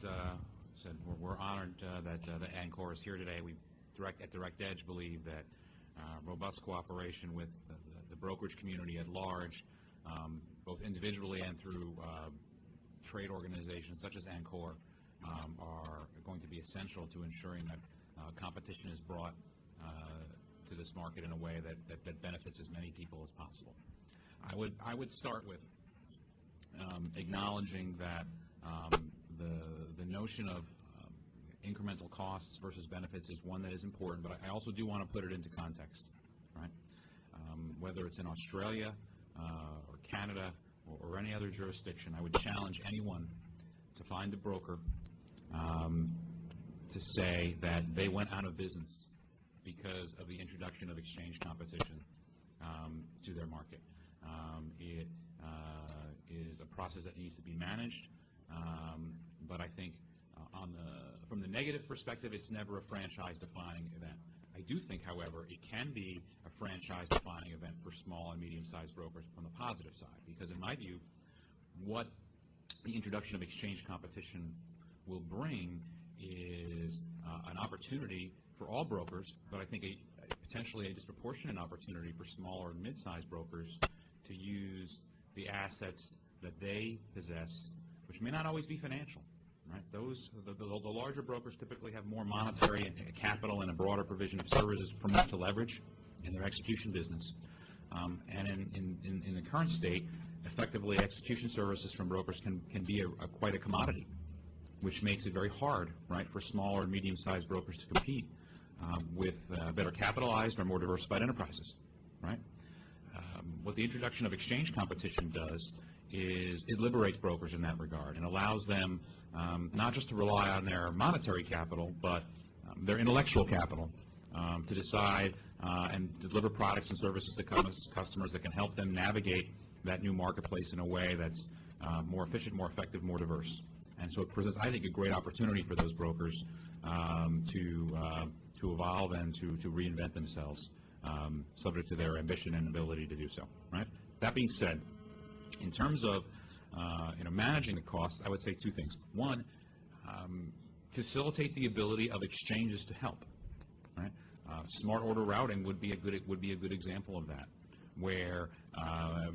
and said we're honored that Ancor is here today. We at Direct Edge believe that robust cooperation with the brokerage community at large, both individually and through trade organizations such as Ancor, are going to be essential to ensuring that competition is brought to this market in a way that benefits as many people as possible. I would start with acknowledging that the notion of incremental costs versus benefits is one that is important, but I also do want to put it into context, right? Whether it's in Australia or Canada or any other jurisdiction, I would challenge anyone to find a broker to say that they went out of business because of the introduction of exchange competition to their market. It is a process that needs to be managed, but I think from the negative perspective, it's never a franchise-defining event. I do think, however, it can be a franchise-defining event for small and medium-sized brokers from the positive side, because in my view, what the introduction of exchange competition will bring is an opportunity for all brokers, but I think potentially a disproportionate opportunity for smaller and mid-sized brokers to use the assets that they possess, which may not always be financial. Right? The larger brokers typically have more monetary and capital and a broader provision of services from which to leverage in their execution business. And in the current state, effectively, execution services from brokers can be quite a commodity, which makes it very hard, right, for smaller and medium-sized brokers to compete with better capitalized or more diversified enterprises. Right? What the introduction of exchange competition does is it liberates brokers in that regard and allows them not just to rely on their monetary capital, but their intellectual capital to decide and deliver products and services to customers that can help them navigate that new marketplace in a way that's more efficient, more effective, more diverse. And so it presents, I think, a great opportunity for those brokers to evolve and to reinvent themselves, subject to their ambition and ability to do so. Right? That being said, in terms of managing the costs, I would say two things. One, facilitate the ability of exchanges to help. Right? Smart order routing would be a good example of that, where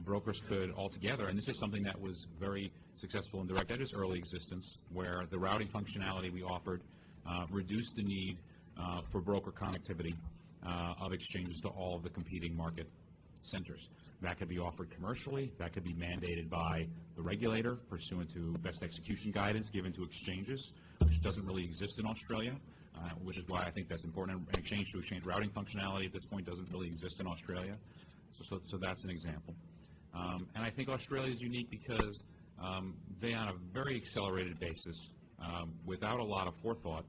brokers could altogether, and this is something that was very successful in Direct Edge's early existence, where the routing functionality we offered reduced the need for broker connectivity of exchanges to all of the competing market centers. That could be offered commercially. That could be mandated by the regulator pursuant to best execution guidance given to exchanges, which doesn't really exist in Australia, which is why I think that's important. Exchange-to-exchange routing functionality at this point doesn't really exist in Australia. So that's an example. And I think Australia is unique because they, on a very accelerated basis, without a lot of forethought,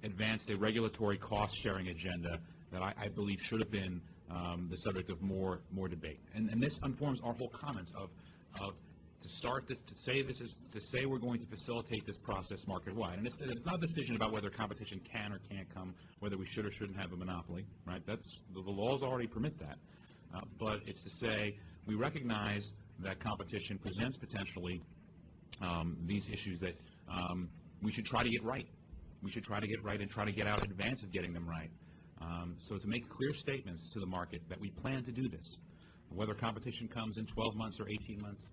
advanced a regulatory cost-sharing agenda that I believe should have been the subject of more debate, and this informs our whole comments of to start this to say we're going to facilitate this process market-wide, and it's not a decision about whether competition can or can't come, whether we should or shouldn't have a monopoly, right? That's the laws already permit that, but it's to say we recognize that competition presents potentially these issues that we should try to get right. We should try to get right and try to get out in advance of getting them right. So to make clear statements to the market that we plan to do this, whether competition comes in 12 months or 18 months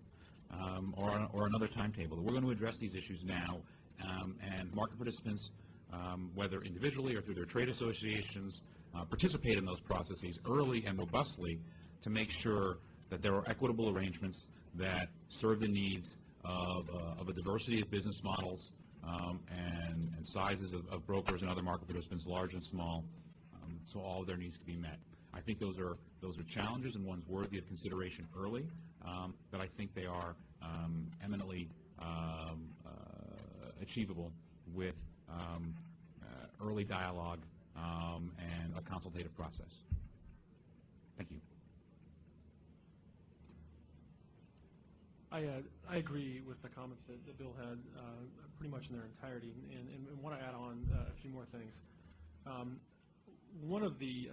or another timetable, that we're going to address these issues now, and market participants, whether individually or through their trade associations, participate in those processes early and robustly to make sure that there are equitable arrangements that serve the needs of a diversity of business models and sizes of brokers and other market participants, large and small, so all of their needs can be met. I think those are challenges and ones worthy of consideration early, but I think they are eminently achievable with early dialogue and a consultative process. Thank you. I agree with the comments that Bill had pretty much in their entirety, and want to add on a few more things. One of the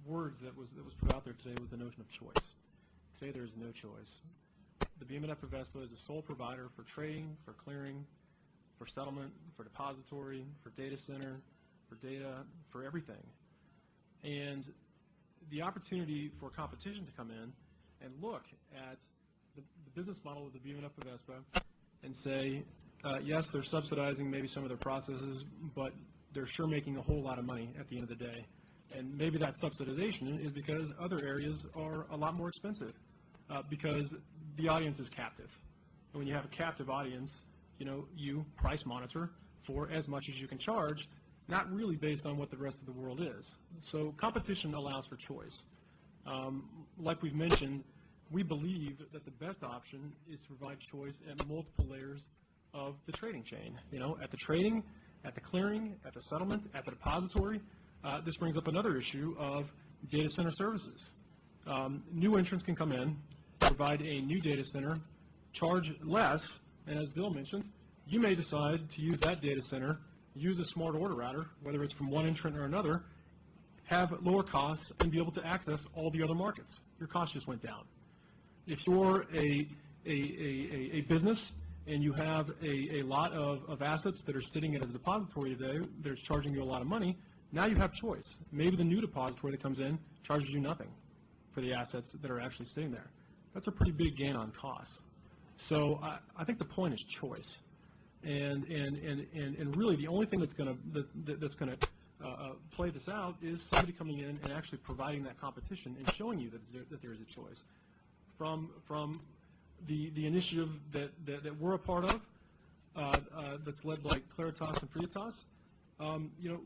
words that was put out there today was the notion of choice. Today there is no choice. the BM&FBOVESPA is the sole provider for trading, for clearing, for settlement, for depository, for data center, for data, for everything. And the opportunity for competition to come in and look at the business model of the BM&FBOVESPA and say, yes, they're subsidizing maybe some of their processes, but they're sure making a whole lot of money at the end of the day. And maybe that subsidization is because other areas are a lot more expensive because the audience is captive. And when you have a captive audience, you price monitor for as much as you can charge, not really based on what the rest of the world is. So competition allows for choice. Like we've mentioned, we believe that the best option is to provide choice at multiple layers of the trading chain. At the trading, at the clearing, at the settlement, at the depository. This brings up another issue of data center services. New entrants can come in, provide a new data center, charge less, and as Bill mentioned, you may decide to use that data center, use a smart order router, whether it's from one entrant or another, have lower costs, and be able to access all the other markets. Your cost just went down. If you're a business and you have a lot of assets that are sitting at a depository today that are charging you a lot of money, now you have choice. Maybe the new depository that comes in charges you nothing for the assets that are actually sitting there. That's a pretty big gain on costs. So I think the point is choice. And really the only thing that's going to play this out is somebody coming in and actually providing that competition and showing you that there is a choice. From the initiative that we're a part of, that's led by Claritas and Friatas,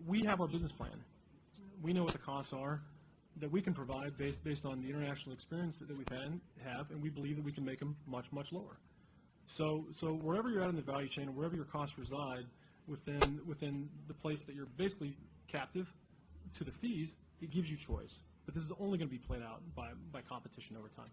we have our business plan. We know what the costs are that we can provide based on the international experience that we've have, and we believe that we can make them much, much lower. So wherever you're at in the value chain, or wherever your costs reside within the place that you're basically captive to the fees, it gives you choice. But this is only going to be played out by competition over time.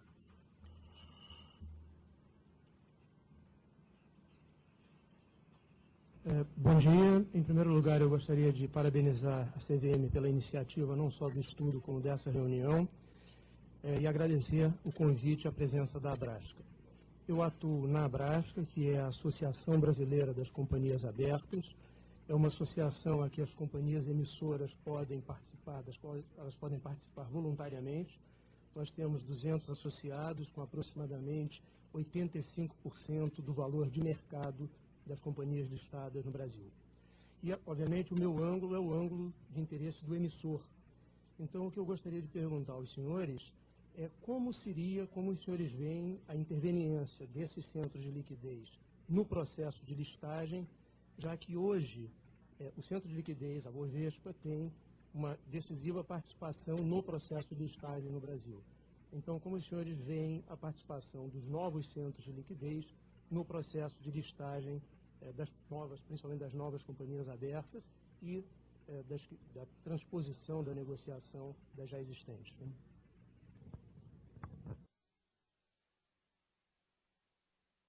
Bom dia. Em primeiro lugar, eu gostaria de parabenizar a CVM pela iniciativa, não só do estudo, como dessa reunião, e agradecer o convite e a presença da Abrasca. Eu atuo na Abrasca, que é a Associação Brasileira das Companhias Abertas. É uma associação a que as companhias emissoras podem participar, elas podem participar voluntariamente. Nós temos 200 associados, com aproximadamente 85% do valor de mercado das companhias listadas no Brasil. E, obviamente, o meu ângulo é o ângulo de interesse do emissor. Então, o que eu gostaria de perguntar aos senhores é como os senhores veem a interveniência desses centros de liquidez no processo de listagem, já que hoje o centro de liquidez, a Bovespa, tem uma decisiva participação no processo de listagem no Brasil. Então, como os senhores veem a participação dos novos centros de liquidez no processo de listagem principalmente das novas companhias abertas e da transposição da negociação das já existentes? Né?